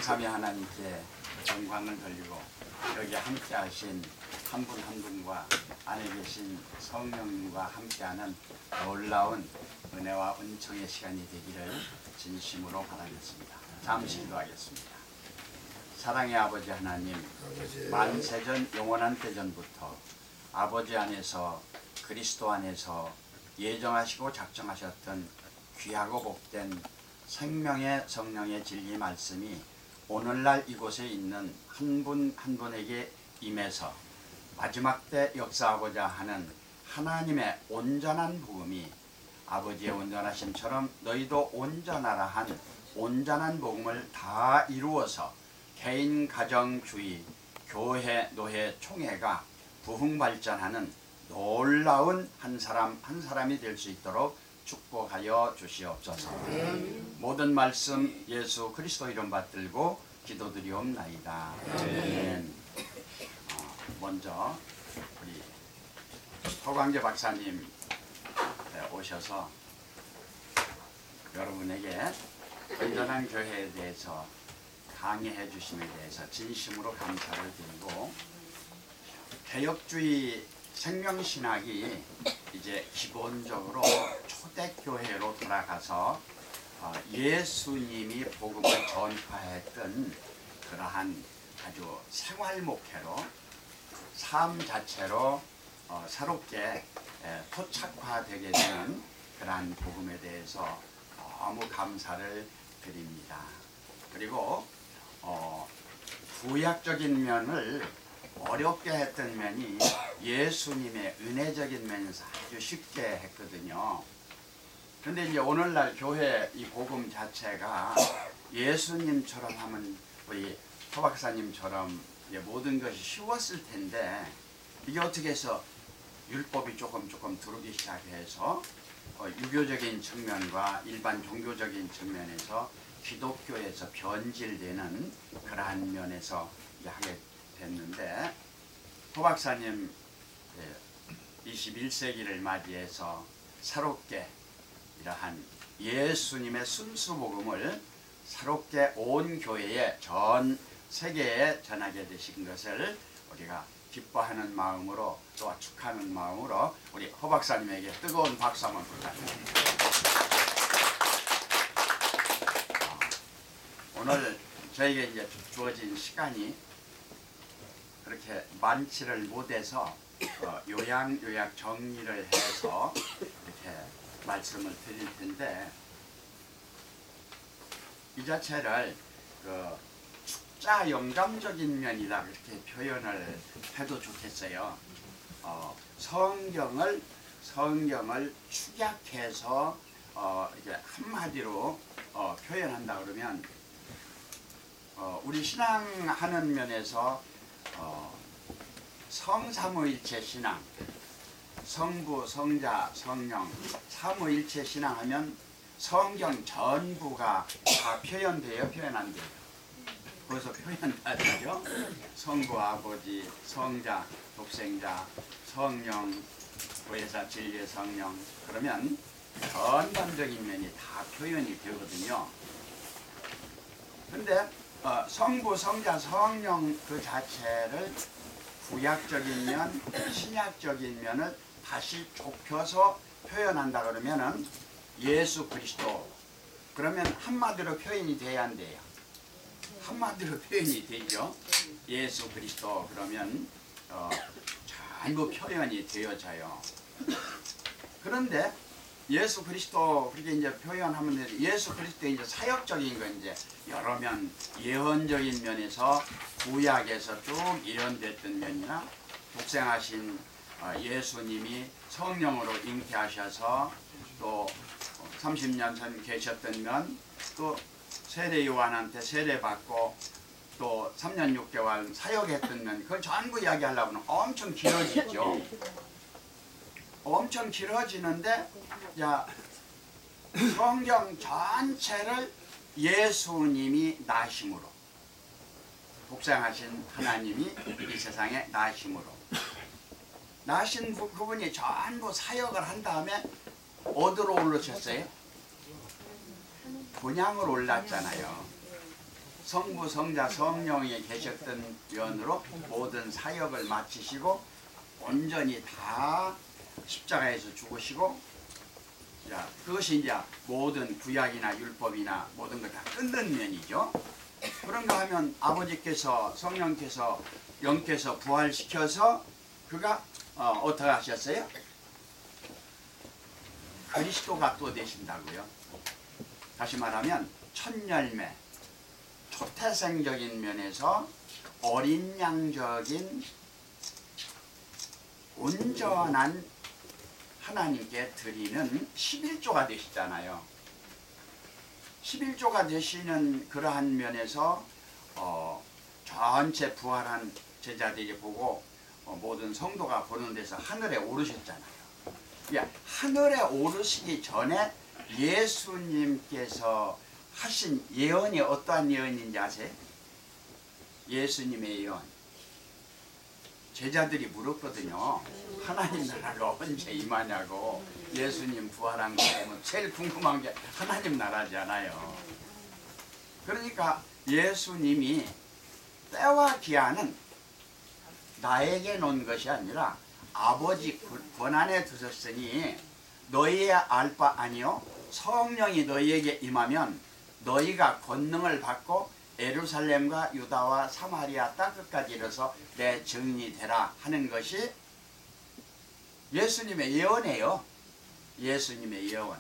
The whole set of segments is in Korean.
성삼위 하나님께 영광을 돌리고 여기 함께 하신 한 분 한 분과 안에 계신 성령님과 함께하는 놀라운 은혜와 은총의 시간이 되기를 진심으로 바라겠습니다. 잠시 기도하겠습니다. 사랑의 아버지 하나님, 만세전 영원한 때전부터 아버지 안에서 그리스도 안에서 예정하시고 작정하셨던 귀하고 복된 생명의 성령의 진리 말씀이 오늘날 이곳에 있는 한 분 한 분에게 임해서 마지막 때 역사하고자 하는 하나님의 온전한 복음이 아버지의 온전하심처럼 너희도 온전하라 한 온전한 복음을 다 이루어서 개인, 가정, 주의, 교회, 노회, 총회가 부흥발전하는 놀라운 한 사람 한 사람이 될 수 있도록 축복하여 주시옵소서. 모든 말씀 예수 그리스도 이름 받들고 기도드리옵나이다. 아멘. 먼저 우리 허광재 박사님 오셔서 여러분에게 온전한 교회에 대해서 강의해 주심에 대해서 진심으로 감사를 드리고, 개혁주의 생명신학이 이제 기본적으로 초대교회로 돌아가서 예수님이 복음을 전파했던 그러한 아주 생활목회로 삶 자체로 새롭게 토착화되게 되는 그러한 복음에 대해서 너무 감사를 드립니다. 그리고 구약적인 면을 어렵게 했던 면이 예수님의 은혜적인 면에서 아주 쉽게 했거든요. 그런데 이제 오늘날 교회 이 복음 자체가 예수님처럼 하면 우리 허 박사님처럼 모든 것이 쉬웠을 텐데, 이게 어떻게 해서 율법이 조금 들어오기 시작해서 유교적인 측면과 일반 종교적인 측면에서 기독교에서 변질되는 그러한 면에서 하게 됐는데, 허 박사님 21세기를 맞이해서 새롭게 이러한 예수님의 순수 복음을 새롭게 온 교회에 전 세계에 전하게 되신 것을 우리가 기뻐하는 마음으로 또 축하하는 마음으로 우리 허 박사님에게 뜨거운 박수 한번 부탁드립니다. 오늘 저에게 이제 주어진 시간이 그렇게 많지를 못해서 요약 정리를 해서 이렇게 말씀을 드릴 텐데, 이 자체를 축자 영감적인 면이다 이렇게 표현을 해도 좋겠어요. 성경을 축약해서 이게 한마디로 표현한다 그러면 우리 신앙하는 면에서 성삼위일체 신앙, 성부, 성자, 성령 삼위일체 신앙하면 성경 전부가 다 표현돼요, 표현 안 돼요? 거기서 표현 다 되죠? 성부, 아버지, 성자, 독생자, 성령, 보혜사, 진리의 성령, 그러면 전반적인 면이 다 표현이 되거든요. 근데 성부, 성자, 성령 그 자체를 구약적인 면, 신약적인 면을 다시 좁혀서 표현한다 그러면은 예수 그리스도, 그러면 한마디로 표현이 돼야 안 돼요? 한마디로 표현이 되죠. 예수 그리스도 그러면 전부 표현이 되어져요. 그런데 예수 그리스도 그렇게 이제 표현하면 되죠. 예수 그리스도 이제 사역적인 건 이제 여러 면, 예언적인 면에서 구약에서 쭉 예언됐던 면이나 독생하신 예수님이 성령으로 잉태하셔서 또 30년 전 계셨던 면, 또 세례 요한한테 세례받고 또 3년 6개월 사역했던 면, 그걸 전부 이야기하려고 하면 엄청 길어지죠. 엄청 길어지는데, 성경 전체를 예수님이 나심으로, 독생하신 하나님이 이 세상에 나심으로, 나신 그분이 전부 사역을 한 다음에 어디로 올라오셨어요? 본향으로 올랐잖아요. 성부, 성자, 성령이 계셨던 연으로 모든 사역을 마치시고 온전히 다 십자가에서 죽으시고, 자, 그것이 이제 모든 구약이나 율법이나 모든 걸 다 끊는 면이죠. 그런가 하면 아버지께서, 성령께서, 영께서 부활시켜서 그가 어떻게 하셨어요? 그리스도가 또 되신다고요. 다시 말하면 첫 열매, 초태생적인 면에서 어린 양적인 온전한 하나님께 드리는 11조가 되시잖아요. 11조가 되시는 그러한 면에서 전체 부활한 제자들이 보고 모든 성도가 보는 데서 하늘에 오르셨잖아요. 하늘에 오르시기 전에 예수님께서 하신 예언이 어떠한 예언인지 아세요? 예수님의 예언. 제자들이 물었거든요. 하나님 나라가 언제 임하냐고. 예수님 부활한 거 보면 제일 궁금한 게 하나님 나라잖아요. 그러니까 예수님이 때와 기한은 나에게 놓은 것이 아니라 아버지 권한에 두셨으니 너희의 알 바 아니요 성령이 너희에게 임하면 너희가 권능을 받고 예루살렘과 유다와 사마리아 땅 끝까지 이르러서 내 증인이 되라 하는 것이 예수님의 예언이에요. 예수님의 예언.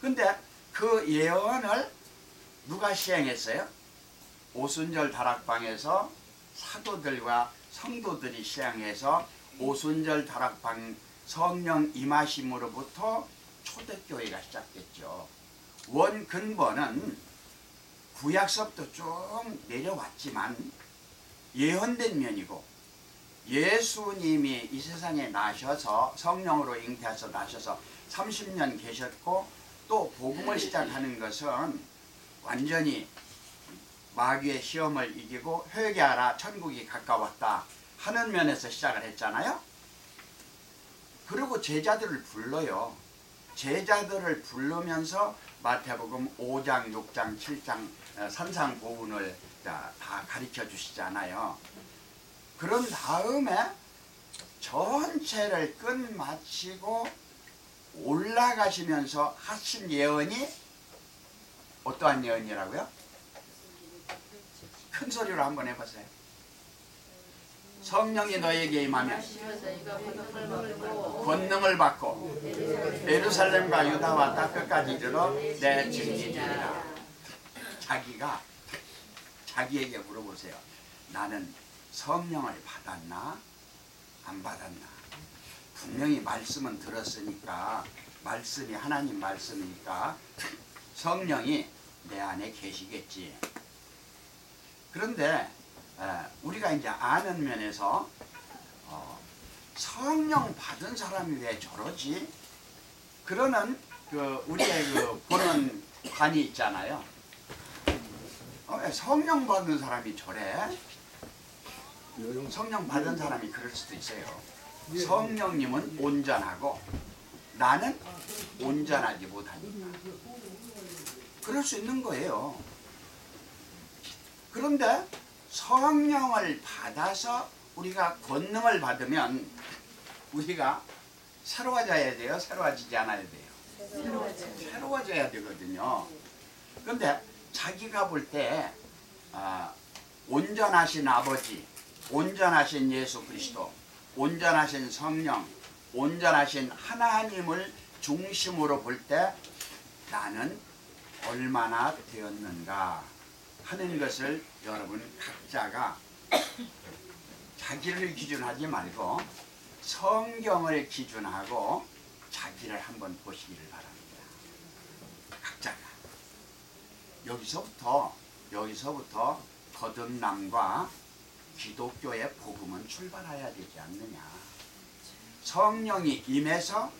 근데 그 예언을 누가 시행했어요? 오순절 다락방에서 사도들과 성도들이 시행해서 오순절 다락방 성령 임하심으로부터 초대교회가 시작됐죠. 원 근본은 구약서부터 쭉 내려왔지만 예언된 면이고, 예수님이 이 세상에 나셔서 성령으로 잉태해서 나셔서 30년 계셨고 또 복음을 시작하는 것은 완전히 마귀의 시험을 이기고 회개하라 천국이 가까웠다 하는 면에서 시작을 했잖아요. 그리고 제자들을 불러요. 제자들을 부르면서 마태복음 5장, 6장, 7장 산상보훈을 다 가르쳐 주시잖아요. 그런 다음에 전체를 끝마치고 올라가시면서 하신 예언이 어떠한 예언이라고요? 큰 소리로 한번 해보세요. 성령이 너에게 임하면 권능을 받고 예루살렘과 유다와 땅 끝까지 이르러 내 증인이라. 자기가 자기에게 물어보세요. 나는 성령을 받았나 안 받았나? 분명히 말씀은 들었으니까, 말씀이 하나님 말씀이니까 성령이 내 안에 계시겠지. 그런데 우리가 이제 아는 면에서 성령 받은 사람이 왜 저러지? 그러는 우리의 보는 관이 있잖아요. 왜 성령 받은 사람이 저래? 성령 받은 사람이 그럴 수도 있어요. 성령님은 온전하고 나는 온전하지 못하니까 그럴 수 있는 거예요. 그런데 성령을 받아서 우리가 권능을 받으면 우리가 새로워져야 돼요? 새로워지지 않아야 돼요? 새로워져야 되거든요. 그런데 자기가 볼 때 온전하신 아버지, 온전하신 예수 그리스도, 온전하신 성령, 온전하신 하나님을 중심으로 볼 때 나는 얼마나 되었는가 하는 것을 여러분 각자가 자기를 기준하지 말고 성경을 기준하고 자기를 한번 보시기를 바랍니다. 각자가 여기서부터 거듭남과 기독교의 복음은 출발해야 되지 않느냐. 성령이 임해서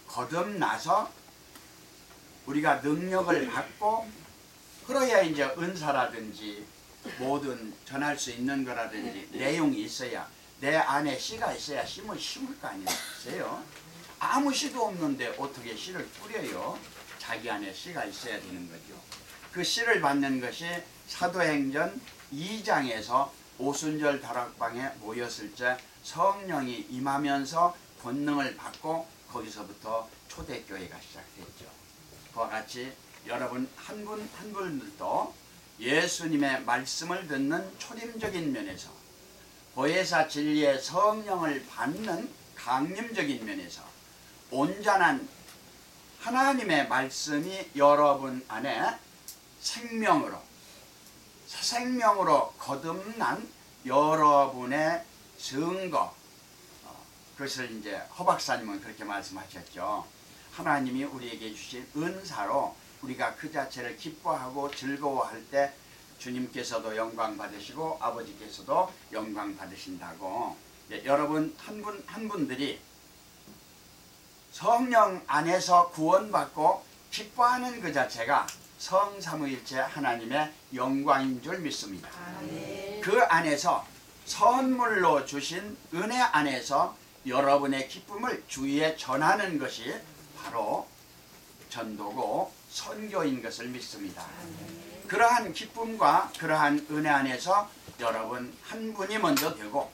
거듭나서 우리가 능력을 받고 그래야 이제 은사라든지 모든 전할 수 있는 거라든지 내용이 있어야, 내 안에 씨가 있어야 심을 심을 거 아니겠어요? 아무 씨도 없는데 어떻게 씨를 뿌려요? 자기 안에 씨가 있어야 되는 거죠. 그 씨를 받는 것이 사도행전 2장에서 오순절 다락방에 모였을 때 성령이 임하면서 권능을 받고 거기서부터 초대교회가 시작됐죠. 그와 같이 여러분 한 분 한 분들도 예수님의 말씀을 듣는 초림적인 면에서 보혜사 진리의 성령을 받는 강림적인 면에서 온전한 하나님의 말씀이 여러분 안에 생명으로 새 생명으로 거듭난 여러분의 증거, 그것을 이제 허 박사님은 그렇게 말씀하셨죠. 하나님이 우리에게 주신 은사로 우리가 그 자체를 기뻐하고 즐거워할 때 주님께서도 영광 받으시고 아버지께서도 영광 받으신다고. 여러분 한 분 한 분들이 성령 안에서 구원받고 기뻐하는 그 자체가 성삼위일체 하나님의 영광인 줄 믿습니다. 그 안에서 선물로 주신 은혜 안에서 여러분의 기쁨을 주위에 전하는 것이 바로 전도고 선교인 것을 믿습니다. 그러한 기쁨과 그러한 은혜 안에서 여러분 한 분이 먼저 되고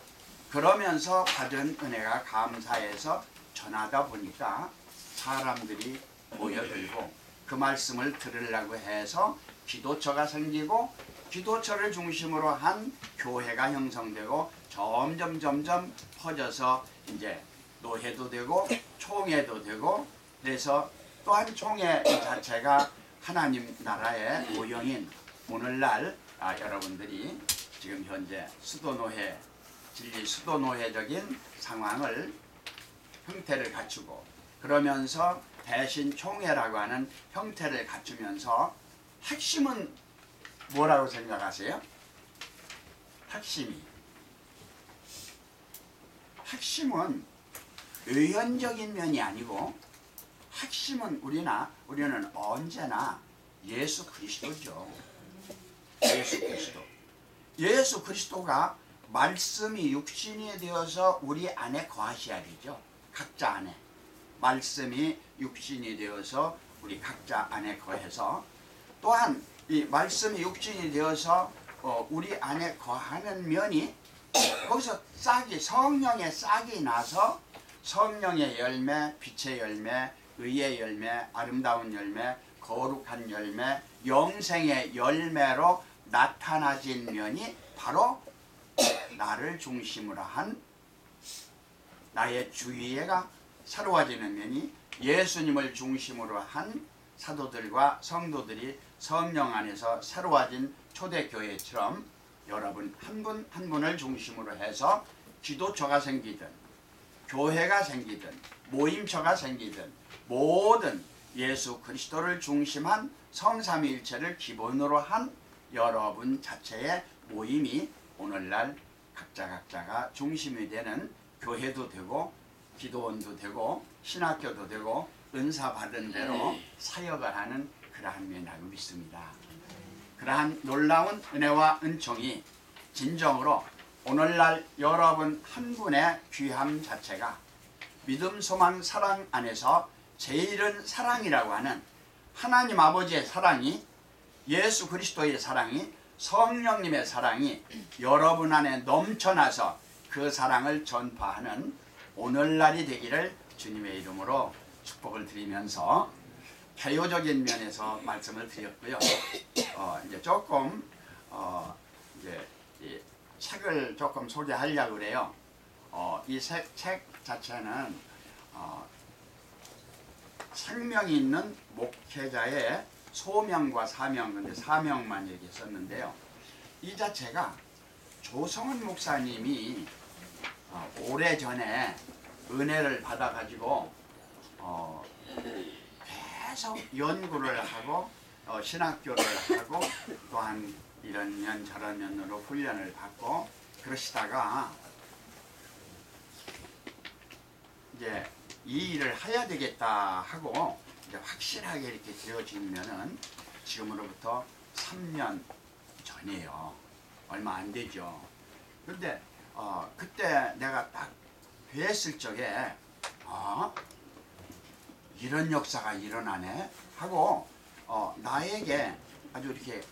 그러면서 받은 은혜가 감사해서 전하다 보니까 사람들이 모여들고 그 말씀을 들으려고 해서 기도처가 생기고 기도처를 중심으로 한 교회가 형성되고 점점 퍼져서 이제 노회도 되고 총회도 되고 그래서 또한 총회 자체가 하나님 나라의 모형인 오늘날 여러분들이 지금 현재 수도노회 진리 수도노회적인 상황을 형태를 갖추고 그러면서 대신 총회라고 하는 형태를 갖추면서 핵심은 뭐라고 생각하세요? 핵심은 의연적인 면이 아니고 핵심은 우리는 언제나 예수 그리스도죠. 예수 그리스도가 말씀이 육신이 되어서 우리 안에 거하셔야 되죠. 각자 안에 말씀이 육신이 되어서 우리 각자 안에 거해서 또한 이 말씀이 육신이 되어서 우리 안에 거하는 면이 거기서 성령의 싹이 나서 성령의 열매, 빛의 열매, 의의 열매, 아름다운 열매, 거룩한 열매, 영생의 열매로 나타나진 면이 바로 나를 중심으로 한 나의 주위에가 새로워지는 면이 예수님을 중심으로 한 사도들과 성도들이 성령 안에서 새로워진 초대교회처럼 여러분 한 분 한 분을 중심으로 해서 기도처가 생기든 교회가 생기든 모임처가 생기든 모든 예수 그리스도를 중심한 성삼위일체를 기본으로 한 여러분 자체의 모임이 오늘날 각자가 중심이 되는 교회도 되고 기도원도 되고 신학교도 되고 은사 받은 대로 사역을 하는 그러한 면이라고 믿습니다. 그러한 놀라운 은혜와 은총이 진정으로 오늘날 여러분 한 분의 귀함 자체가 믿음, 소망, 사랑 안에서 제일은 사랑이라고 하는 하나님 아버지의 사랑이 예수 그리스도의 사랑이 성령님의 사랑이 여러분 안에 넘쳐나서 그 사랑을 전파하는 오늘날이 되기를 주님의 이름으로 축복을 드리면서 개요적인 면에서 말씀을 드렸고요. 이제 조금 이제 이 책을 조금 소개하려고 그래요. 이 책 자체는 생명이 있는 목회자의 소명과 사명, 근데 사명만 여기 썼는데요. 이 자체가 조성은 목사님이 오래전에 은혜를 받아가지고 계속 연구를 하고 신학교를 하고 또한 이런 면 저런 면으로 훈련을 받고 그러시다가 이제 이 일을 해야 되겠다 하고 이제 확실하게 이렇게 되어지면은 지금으로부터 3년 전이에요. 얼마 안 되죠. 그런데 그때 내가 딱 뵀을 적에 이런 역사가 일어나네 하고 나에게 아주 이렇게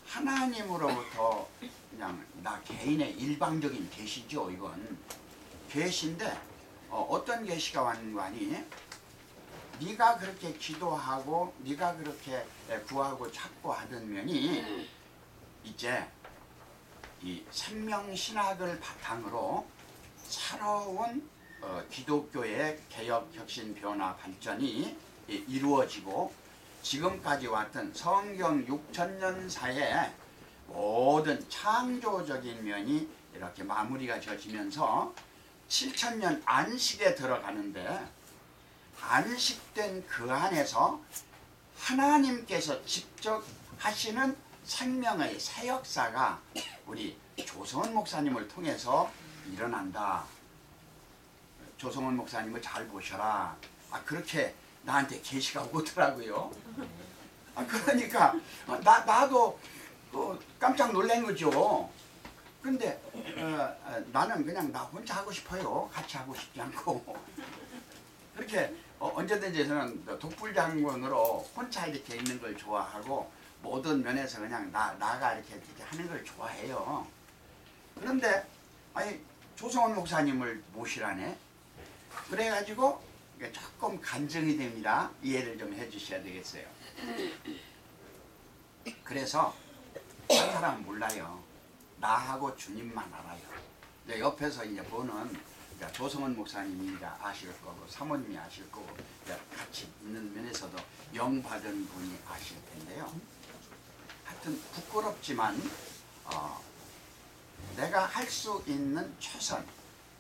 하나님으로부터 그냥 나 개인의 일방적인 계시죠. 이건 계시인데 어떤 계시가 왔는가니 네가 그렇게 기도하고 네가 그렇게 구하고 찾고 하던 면이 이제 이 생명신학을 바탕으로 새로운 기독교의 개혁, 혁신, 변화, 발전이 이루어지고 지금까지 왔던 성경 6,000년사의 모든 창조적인 면이 이렇게 마무리가 져지면서 7,000년 안식에 들어가는데 안식된 그 안에서 하나님께서 직접 하시는 생명의 새 역사가 우리 조성원 목사님을 통해서 일어난다. 조성원 목사님을 잘 보셔라. 그렇게 나한테 계시가 오더라고요. 그러니까 나도 깜짝 놀란 거죠. 근데 나는 그냥 나 혼자 하고 싶어요. 같이 하고 싶지 않고. 그렇게 언제든지 저는 독불장군으로 혼자 이렇게 있는 걸 좋아하고 모든 면에서 그냥 나가 이렇게 하는 걸 좋아해요. 그런데 아니 조성원 목사님을 모시라네. 그래가지고 조금 간증이 됩니다. 이해를 좀 해주셔야 되겠어요. 그래서 한 사람은 몰라요. 나하고 주님만 알아요. 이제 옆에서 이제 보는 조성원 목사님이 아실 거고 사모님이 아실 거고 같이 있는 면에서도 영받은 분이 아실 텐데요. 하여튼 부끄럽지만 내가 할 수 있는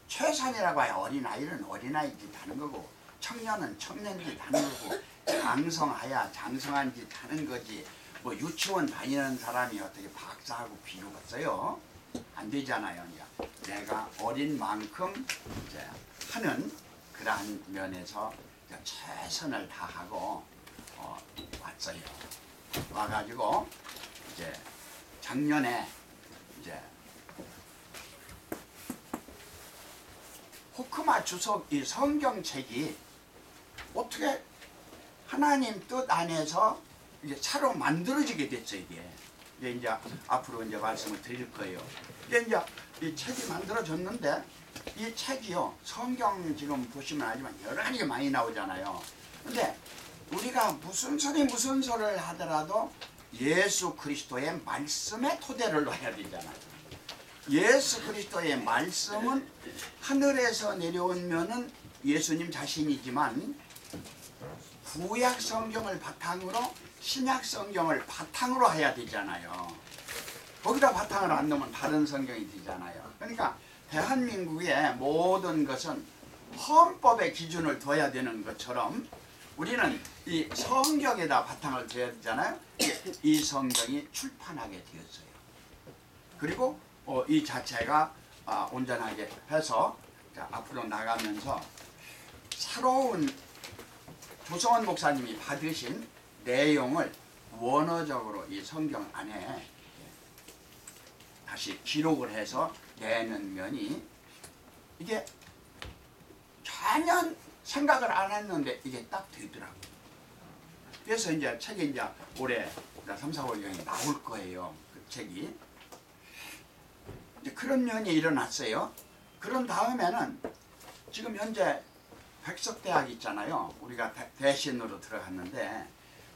최선이라고 해야 어린아이는 어린아이 짓 하는 거고 청년은 청년 짓 하는 거고 장성하야 장성한 짓 하는 거지 뭐 유치원 다니는 사람이 어떻게 박사하고 비교가 없어요. 안 되잖아요. 내가 어린 만큼 이제 하는 그러한 면에서 최선을 다하고 왔어요. 와가지고 이제 작년에 이제 호크마 주석 이 성경책이 어떻게 하나님 뜻 안에서 이제 차로 만들어지게 됐죠. 이제 앞으로 이제 말씀을 드릴 거예요. 이제 이 책이 만들어졌는데 이 책이요 성경 지금 보시면 알지만 여러 가지가 많이 나오잖아요. 근데 우리가 무슨 소리를 하더라도 예수 그리스도의 말씀에 토대를 놔야 되잖아요. 예수 그리스도의 말씀은 하늘에서 내려온 면은 예수님 자신이지만 구약 성경을 바탕으로 신약 성경을 바탕으로 해야 되잖아요. 거기다 바탕을 안 놓으면 다른 성경이 되잖아요. 그러니까 대한민국의 모든 것은 헌법의 기준을 둬야 되는 것처럼 우리는 이 성경에다 바탕을 둬야 되잖아요. 이 성경이 출판하게 되었어요. 그리고 이 자체가 온전하게 해서 앞으로 나가면서 새로운 조성원 목사님이 받으신 내용을 원어적으로 이 성경 안에 다시 기록을 해서 내는 면이 이게 전혀 생각을 안 했는데 이게 딱 되더라고요. 그래서 이제 책이 이제 올해 3, 4월경에 나올 거예요. 그 책이. 이제 그런 면이 일어났어요. 그런 다음에는 지금 현재 백석대학 있잖아요. 우리가 대신으로 들어갔는데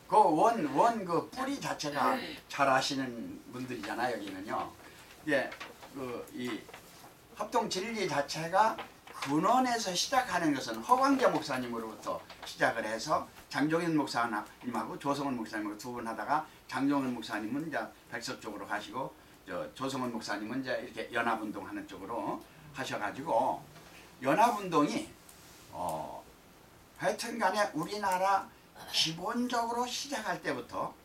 그 뿌리 자체가 잘 아시는 분들이잖아요. 여기는요. 이제 이 합동 진리 자체가 근원에서 시작하는 것은 허광재 목사님으로부터 시작을 해서 장종인 목사님하고 조성원 목사님하고 두 분 하다가 장종인 목사님은 이제 백석 쪽으로 가시고 조성원 목사님은 이제 이렇게 연합운동하는 쪽으로 하셔가지고 연합운동이 하여튼간에 우리나라 기본적으로 시작할 때부터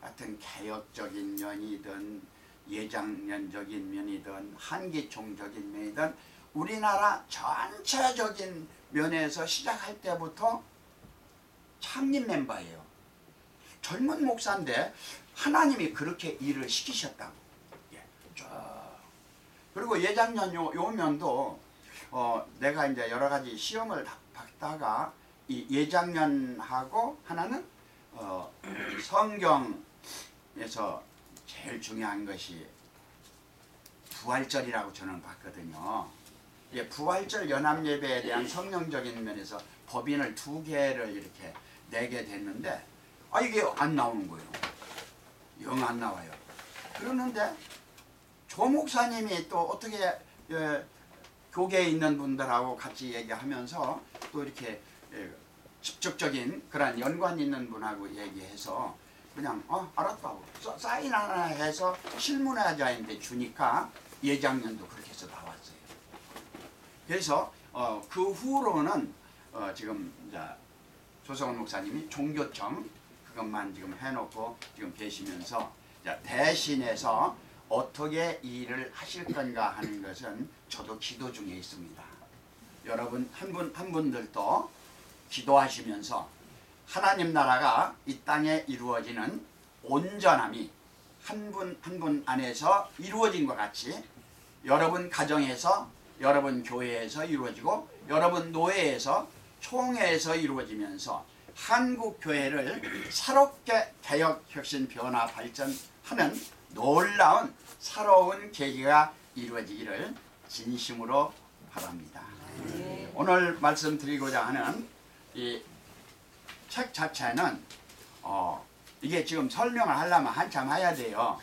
하여튼 개혁적인 면이든 예장면적인 면이든 한기총적인 면이든 우리나라 전체적인 면에서 시작할 때부터 창립 멤버예요. 젊은 목사인데 하나님이 그렇게 일을 시키셨다고. 그리고 예장년 요 면도 내가 이제 여러 가지 시험을 받다가 이 예장년하고 하나는 성경 그래서 제일 중요한 것이 부활절이라고 저는 봤거든요. 예, 부활절 연합예배에 대한 성령적인 면에서 법인을 2개를 이렇게 내게 됐는데 이게 안 나오는 거예요. 영 안 나와요. 그러는데 조 목사님이 또 어떻게 교계에 있는 분들하고 같이 얘기하면서 또 이렇게 직접적인 그런 연관 있는 분하고 얘기해서 그냥 알았다고 사인 하나 해서 실문화자인데 주니까 예장년도 그렇게 해서 나왔어요. 그래서 그 후로는 지금 이제 조성원 목사님이 종교청 그것만 지금 해놓고 지금 계시면서 대신해서 어떻게 일을 하실 건가 하는 것은 저도 기도 중에 있습니다. 여러분 한 분들도 기도하시면서 하나님 나라가 이 땅에 이루어지는 온전함이 한 분 한 분 안에서 이루어진 것 같이 여러분 가정에서 여러분 교회에서 이루어지고 여러분 노예에서 총회에서 이루어지면서 한국 교회를 새롭게 개혁, 혁신, 변화, 발전하는 놀라운 새로운 계기가 이루어지기를 진심으로 바랍니다. 오늘 말씀드리고자 하는 이 책 자체는 이게 지금 설명을 하려면 한참 해야 돼요.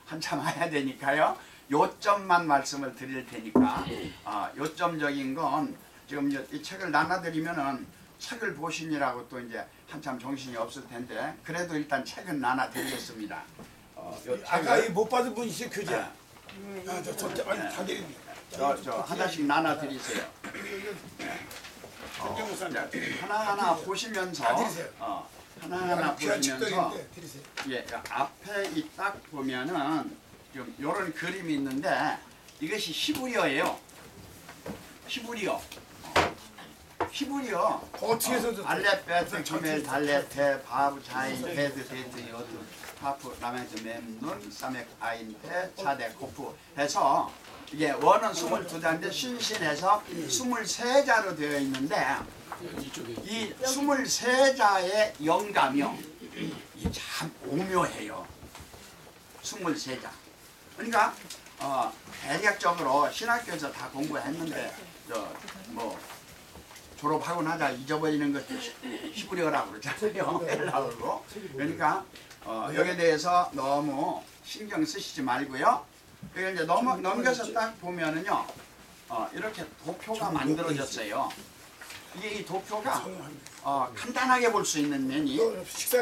한참 해야 되니까요. 요점만 말씀을 드릴 테니까 요점적인 건 지금 이 책을 나눠드리면은 책을 보시느라고 또 이제 한참 정신이 없을 텐데 그래도 일단 책은 나눠드리겠습니다. 아까 못 받은 분이시 교재. 저 하나씩 나눠드리세요. 하나하나 보시면서 하나하나 보시면서 예, 앞에 딱 보면은 좀 이런 그림이 있는데 이것이 히브리어예요. 히브리어. 어떻게 해서 알렙, 베트, 조멜, 달렛, 테, 바브, 자인, 베드, 베트, 여드, 파프, 라멘트, mem눈, 사mek, 아인, 테, 차데, 코프 해서 이게 원은 22자인데 신신해서 23자로 되어 있는데 이 23자의 영감이요. 이 참 오묘해요. 23자. 그러니까 대략적으로 신학교에서 다 공부했는데 뭐 졸업하고 나자 잊어버리는 것도 히브리어라고 그러잖아요. 헬라어로. 그러니까 여기에 대해서 너무 신경 쓰시지 말고요. 여기 이제 넘겨서 딱 보면은요, 이렇게 도표가 만들어졌어요. 이게 이 도표가 간단하게 볼 수 있는 면이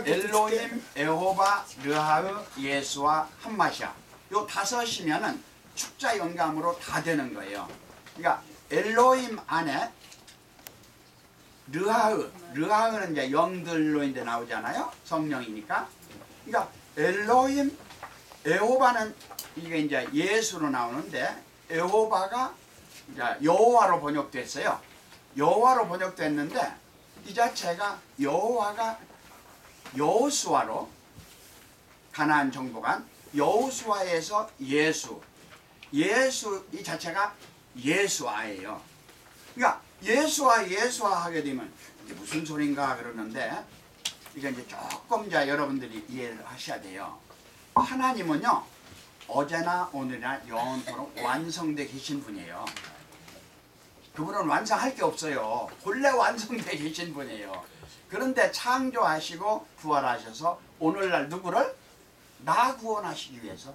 엘로힘, 에호바, 르하흐, 예수와 한마시아 요 5이면은 축자 영감으로 다 되는 거예요. 그러니까 엘로힘 안에 르하흐는 이제 영들로 이제 나오잖아요. 성령이니까. 그러니까 엘로힘, 에호바는 이게 이제 예수로 나오는데 에호바가 이제 여호와로 번역됐어요. 여호와로 번역됐는데 이 자체가 여호와가 여호수아로 가나안 정복한 여호수아에서 예수 이 자체가 예수아예요. 그러니까 예수아 하게 되면 이게 무슨 소린가 그러는데 이게 이제 조금 이제 여러분들이 이해를 하셔야 돼요. 하나님은요 어제나 오늘이나 영원토록 완성되어 계신 분이에요. 그분은 완성할 게 없어요. 본래 완성되어 계신 분이에요. 그런데 창조하시고 부활하셔서 오늘날 누구를? 나 구원하시기 위해서,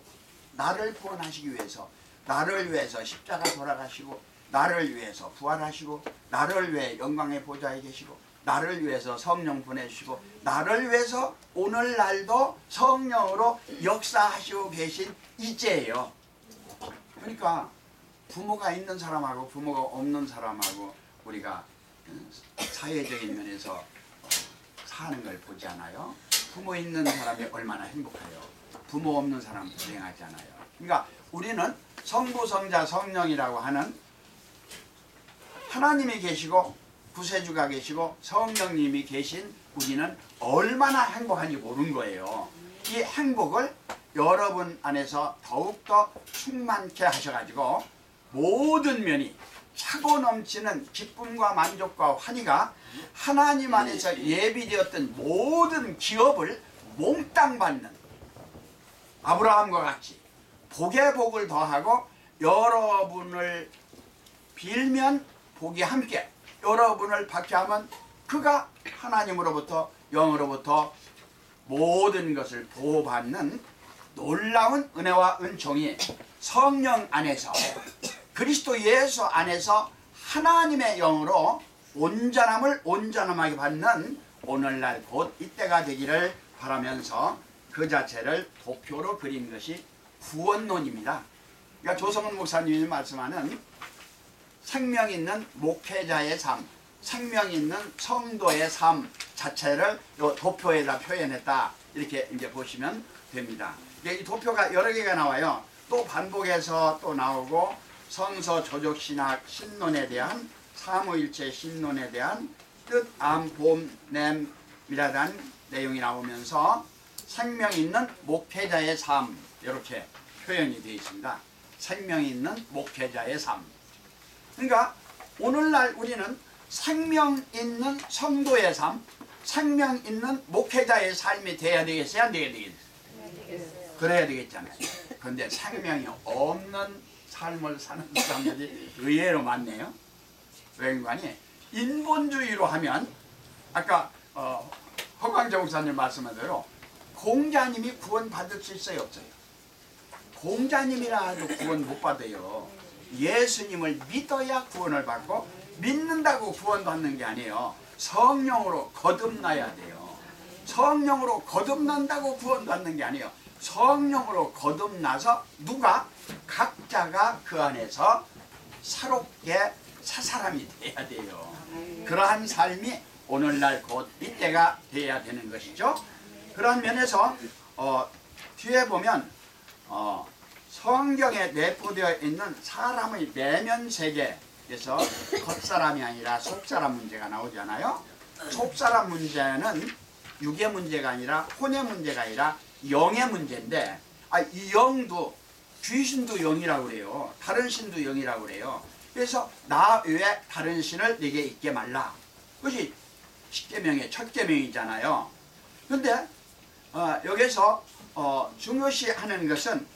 나를 구원하시기 위해서, 나를 위해서 십자가 돌아가시고, 나를 위해서 부활하시고, 나를 위해 영광의 보좌에 계시고, 나를 위해서 성령 보내주시고, 나를 위해서 오늘날도 성령으로 역사하시고 계신 이제예요. 그러니까 부모가 있는 사람하고 부모가 없는 사람하고 우리가 사회적인 면에서 사는 걸 보지 않아요? 부모 있는 사람이 얼마나 행복해요. 부모 없는 사람은 불행하지 않아요. 그러니까 우리는 성부, 성자, 성령이라고 하는 하나님이 계시고 구세주가 계시고 성령님이 계신 우리는 얼마나 행복한지 모르는 거예요. 이 행복을 여러분 안에서 더욱더 충만케 하셔가지고 모든 면이 차고 넘치는 기쁨과 만족과 환희가 하나님 안에서 예비되었던 모든 기업을 몽땅 받는 아브라함과 같이 복에 복을 더하고 여러분을 빌면 복이 함께 여러분을 받게 하면 그가 하나님으로부터 영으로부터 모든 것을 보호받는 놀라운 은혜와 은총이 성령 안에서 그리스도 예수 안에서 하나님의 영으로 온전함을 온전함하게 받는 오늘날 곧 이때가 되기를 바라면서 그 자체를 도표로 그린 것이 구원론입니다. 그러니까 조성은 목사님이 말씀하는 생명 있는 목회자의 삶, 생명 있는 성도의 삶 자체를 요 도표에다 표현했다. 이렇게 이제 보시면 됩니다. 이 도표가 여러 개가 나와요. 또 반복해서 또 나오고 성서 조적 신학 신론에 대한 삼위일체 신론에 대한 뜻, 암, 봄, 냄이라는 내용이 나오면서 생명 있는 목회자의 삶 이렇게 표현이 되어 있습니다. 생명 있는 목회자의 삶. 그러니까 오늘날 우리는 생명 있는 성도의 삶, 생명 있는 목회자의 삶이 돼야 되겠어요? 안 돼야 되겠어요? 그래야 되겠잖아요. 그런데 생명이 없는 삶을 사는 사람들이 의외로 많네요. 왜냐하면 인본주의로 하면 아까 허광재 목사님 말씀한 대로 공자님이 구원 받을 수 있어요? 없어요? 공자님이라도 구원 못 받아요. 예수님을 믿어야 구원을 받고 믿는다고 구원받는 게 아니에요. 성령으로 거듭나야 돼요. 성령으로 거듭난다고 구원받는 게 아니에요. 성령으로 거듭나서 누가? 각자가 그 안에서 새롭게 새 사람이 돼야 돼요. 그러한 삶이 오늘날 곧 이때가 돼야 되는 것이죠. 그런 면에서 뒤에 보면 성경에 내포되어 있는 사람의 내면 세계에서 겉사람이 아니라 속사람 문제가 나오잖아요. 속사람 문제는 육의 문제가 아니라 혼의 문제가 아니라 영의 문제인데 이 영도 귀신도 영이라고 그래요. 다른 신도 영이라고 그래요. 그래서 나 외에 다른 신을 네게 있게 말라. 그것이 십계명의 첫 계명이잖아요. 그런데 여기서 중요시 하는 것은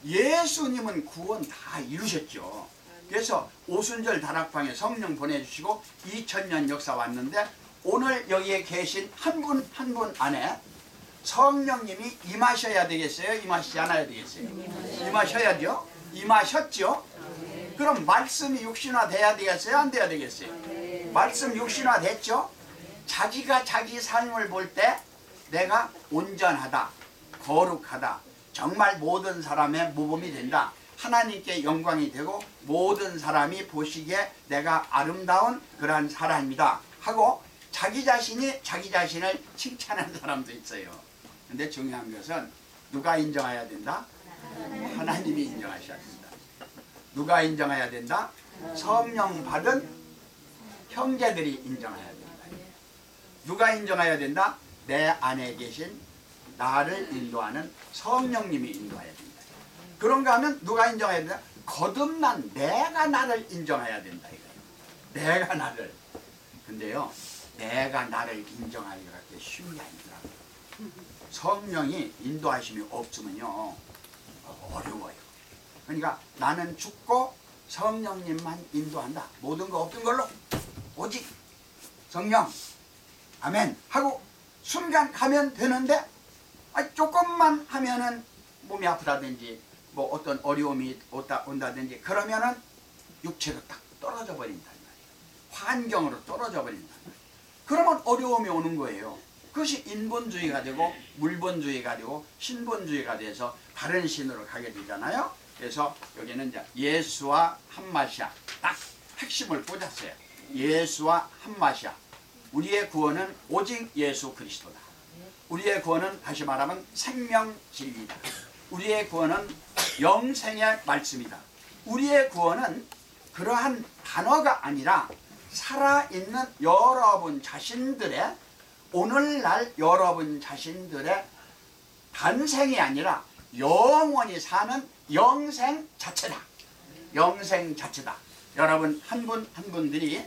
예수님은 구원 다 이루셨죠. 그래서 오순절 다락방에 성령 보내주시고 2000년 역사 왔는데 오늘 여기에 계신 한 분 한 분 안에 성령님이 임하셔야 되겠어요? 임하시지 않아야 되겠어요? 임하셔야죠? 임하셨죠? 그럼 말씀이 육신화 돼야 되겠어요? 안 돼야 되겠어요? 말씀 육신화 됐죠? 자기가 자기 삶을 볼 때 내가 온전하다, 거룩하다, 정말 모든 사람의 모범이 된다. 하나님께 영광이 되고 모든 사람이 보시기에 내가 아름다운 그러한 사람이다 하고 자기 자신이 자기 자신을 칭찬하는 사람도 있어요. 근데 중요한 것은 누가 인정해야 된다? 하나님이 인정하셔야 된다. 누가 인정해야 된다? 성령 받은 형제들이 인정해야 된다. 누가 인정해야 된다? 내 안에 계신 나를 인도하는 성령님이 인도해야 된다. 그런가 하면 누가 인정해야 된다? 거듭난 내가 나를 인정해야 된다 이거예요. 내가 나를. 근데요, 내가 나를 인정하기가 그렇게 쉬운 게 아니더라고요. 성령이 인도하심이 없으면요 어려워요. 그러니까 나는 죽고 성령님만 인도한다. 모든 거 없던 걸로 오직 성령 아멘 하고 순간 가면 되는데 조금만 하면은 몸이 아프다든지 뭐 어떤 어려움이 온다든지 그러면은 육체로 딱 떨어져 버린단 말이에요. 환경으로 떨어져 버린단 말이에요. 그러면 어려움이 오는 거예요. 그것이 인본주의가 되고 물본주의가 되고 신본주의가 돼서 다른 신으로 가게 되잖아요. 그래서 여기는 이제 예수와 한마시아 딱 핵심을 꽂았어요. 예수와 한마시아. 우리의 구원은 오직 예수 그리스도다. 우리의 구원은 다시 말하면 생명 진리다. 우리의 구원은 영생의 말씀이다. 우리의 구원은 그러한 단어가 아니라 살아있는 여러분 자신들의 오늘날 여러분 자신들의 단생이 아니라 영원히 사는 영생 자체다. 영생 자체다. 여러분 한 분 한 분들이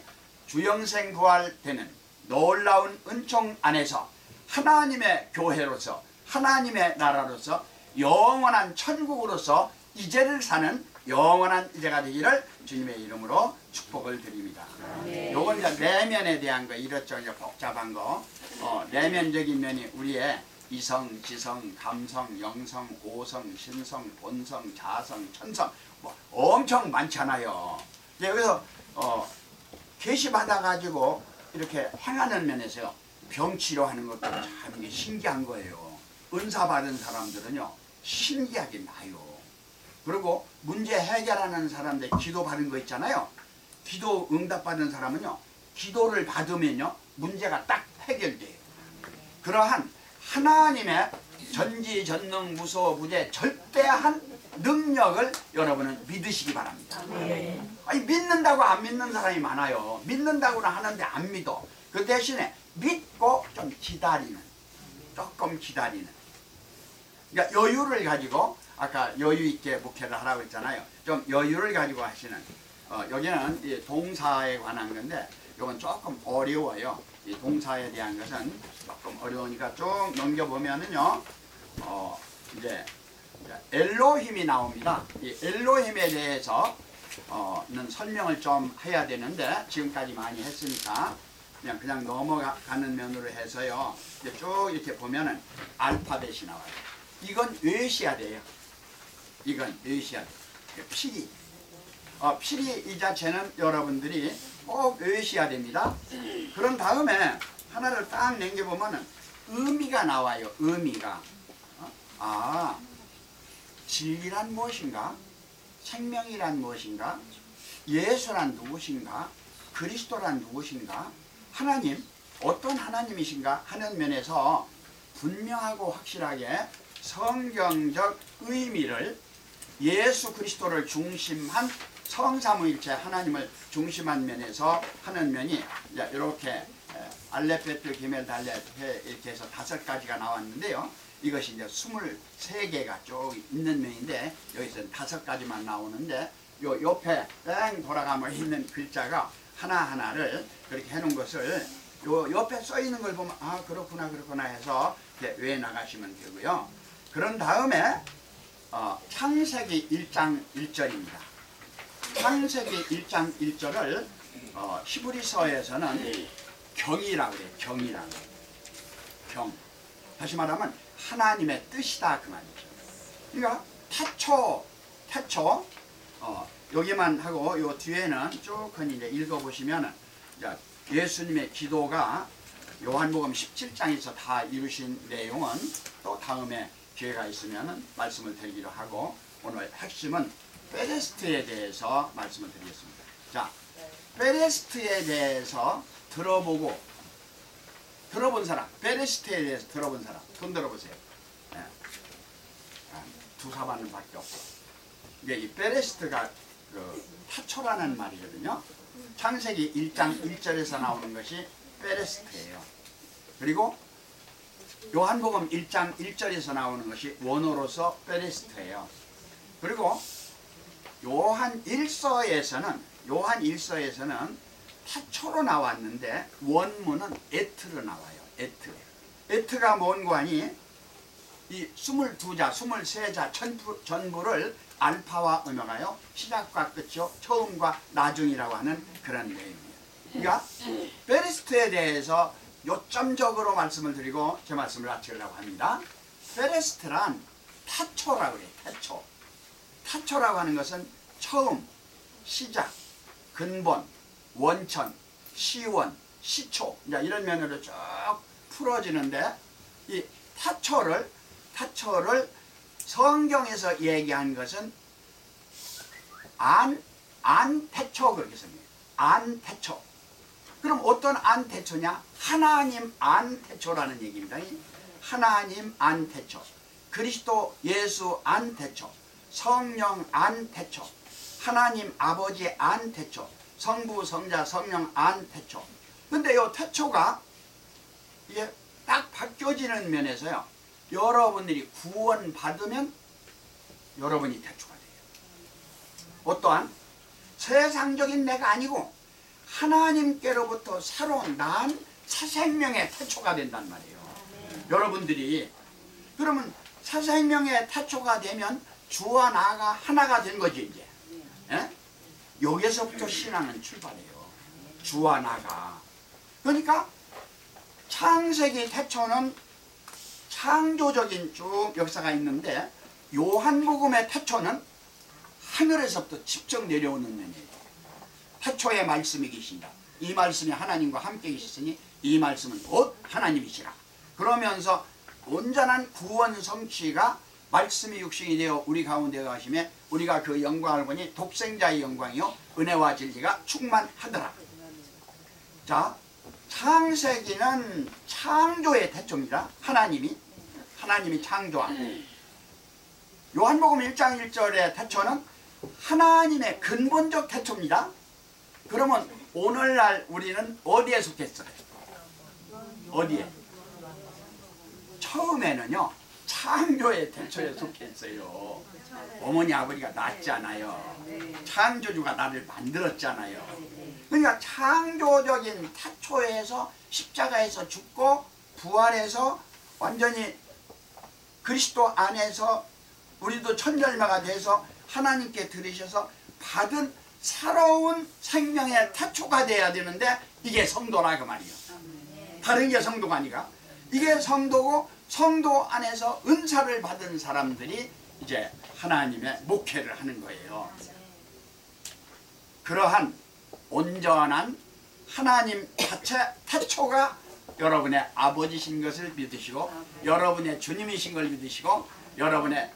주영생 부활되는 놀라운 은총 안에서 하나님의 교회로서 하나님의 나라로서 영원한 천국으로서 이제를 사는 영원한 이제가 되기를 주님의 이름으로 축복을 드립니다. 요건 이제 내면에 대한 거, 이렇죠. 이제 복잡한 거. 내면적인 면이 우리의 이성, 지성, 감성, 영성, 오성, 신성, 본성, 자성, 천성 뭐 엄청 많잖아요. 여기서 계시 받아가지고 이렇게 행하는 면에서요, 병 치료하는 것도 참 이게 신기한 거예요. 은사 받은 사람들은요 신기하게 나요. 그리고 문제 해결하는 사람들 기도 받은 거 있잖아요. 기도 응답 받은 사람은요 기도를 받으면요 문제가 딱 해결돼요. 그러한 하나님의 전지전능무소부재 절대한 능력을 여러분은 믿으시기 바랍니다. 아니, 믿는다고 안 믿는 사람이 많아요. 믿는다고는 하는데 안 믿어. 그 대신에 믿고 좀 기다리는, 조금 기다리는, 그러니까 여유를 가지고, 아까 여유 있게 목회를 하라고 했잖아요. 좀 여유를 가지고 하시는, 여기는 이 동사에 관한 건데 이건 조금 어려워요. 이 동사에 대한 것은 조금 어려우니까 쭉 넘겨보면은요, 이제 엘로힘이 나옵니다. 이 엘로힘에 대해서는 설명을 좀 해야 되는데 지금까지 많이 했으니까 그냥 넘어가는 면으로 해서요. 이제 쭉 이렇게 보면은 알파벳이 나와요. 이건 외우셔야 돼요. 이건 외우셔야 돼요. 피리. 피리 이 자체는 여러분들이 꼭 외우셔야 됩니다. 그런 다음에 하나를 딱 남겨보면은 의미가 나와요. 의미가. 진리란 무엇인가? 생명이란 무엇인가? 예수란 누구신가? 그리스도란 누구신가? 하나님, 어떤 하나님이신가 하는 면에서 분명하고 확실하게 성경적 의미를 예수 그리스도를 중심한 성삼위일체 하나님을 중심한 면에서 하는 면이 이렇게 알레페트 기멜 달레 이렇게 해서 5가지가 나왔는데요. 이것이 이제 23개가 쭉 있는 면인데 여기서는 5가지만 나오는데 요 옆에 뺑 돌아가면 있는 글자가 하나하나를 그렇게 해놓은 것을 요 옆에 써 있는 걸 보면 그렇구나 해서 이렇게 외워 나가시면 되고요. 그런 다음에 창세기 1장 1절입니다. 창세기 1장 1절을 히브리서에서는 경이라고 해요. 경이라고. 경. 다시 말하면 하나님의 뜻이다 그 말이죠. 그러니까 태초 여기만 하고 요 뒤에는 쭉 이제 읽어보시면은 예수님의 기도가 요한복음 17장에서 다 이루신 내용은 또 다음에 기회가 있으면은 말씀을 드리기로 하고 오늘 핵심은 페레스트에 대해서 말씀을 드리겠습니다. 자, 페레스트에 대해서 들어본 사람, 페레스트에 대해서 들어본 사람, 손 들어보세요. 네. 두사반은 밖에 없고. 이게 이 페레스트가 타초라는 말이거든요. 창세기 1장 1절에서 나오는 것이 페레스트예요. 그리고 요한복음 1장 1절에서 나오는 것이 원어로서 페레스트예요. 그리고 요한 1서에서는 타초로 나왔는데 원문은 에트로 나와요. 에트가 뭔가니 이 22자, 23자 전부를 알파와 오메가요. 시작과 끝이요. 처음과 나중이라고 하는 그런 내용이에요. 그러니까 페레스트에 대해서 요점적으로 말씀을 드리고 제 말씀을 마치려고 합니다. 페레스트란 타초라고 그래요. 타초라고 하는 것은 처음, 시작, 근본, 원천, 시원, 시초 이런 면으로 쭉 풀어지는데 이 타초를 성경에서 얘기한 것은 안태초 그렇게 씁니다. 안태초. 그럼 어떤 안태초냐? 하나님 안태초라는 얘기입니다. 하나님 안태초, 그리스도 예수 안태초, 성령 안태초, 하나님 아버지 안태초, 성부 성자 성령 안태초. 근데 이 태초가 이게 딱 바뀌어지는 면에서요. 여러분들이 구원 받으면 여러분이 태초가 돼요. 어떠한 세상적인 내가 아니고 하나님께로부터 새로 난 새 생명의 태초가 된단 말이에요. 여러분들이 그러면 사생명의 태초가 되면 주와 나가 하나가 된 거지 이제. 예? 여기서부터 신앙은 출발해요. 주와 나가. 그러니까 창세기 태초는 창조적인 쭉 역사가 있는데 요한복음의 태초는 하늘에서부터 직접 내려오는 은혜예요. 태초에 말씀이 계신다. 이 말씀이 하나님과 함께 계시으니 이 말씀은 곧 하나님이시라. 그러면서 온전한 구원 성취가 말씀이 육신이 되어 우리 가운데 가시며 우리가 그 영광을 보니 독생자의 영광이요 은혜와 진리가 충만하더라. 자, 창세기는 창조의 태초입니다. 하나님이 창조하고, 요한복음 1장 1절의 태초는 하나님의 근본적 태초입니다. 그러면 오늘날 우리는 어디에 속했어요? 어디에? 처음에는요 창조의 태초에 속했어요. 어머니 아버지가 낳았잖아요. 창조주가 나를 만들었잖아요. 그러니까 창조적인 태초에서 십자가에서 죽고 부활해서 완전히 그리스도 안에서 우리도 천절마가 돼서 하나님께 들으셔서 받은 새로운 생명의 태초가 돼야 되는데 이게 성도라 그 말이에요. 다른 게 성도가 아니라 이게 성도고, 성도 안에서 은사를 받은 사람들이 이제 하나님의 목회를 하는 거예요. 그러한 온전한 하나님 자체 태초가 여러분의 아버지신 것을 믿으시고, 여러분의 주님이신 걸 믿으시고, 여러분의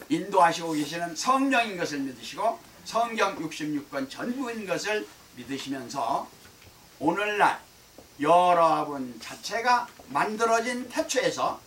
인도하시고 계시는 성령인 것을 믿으시고, 성경 66권 전부인 것을 믿으시면서 오늘날 여러분 자체가 만들어진 태초에서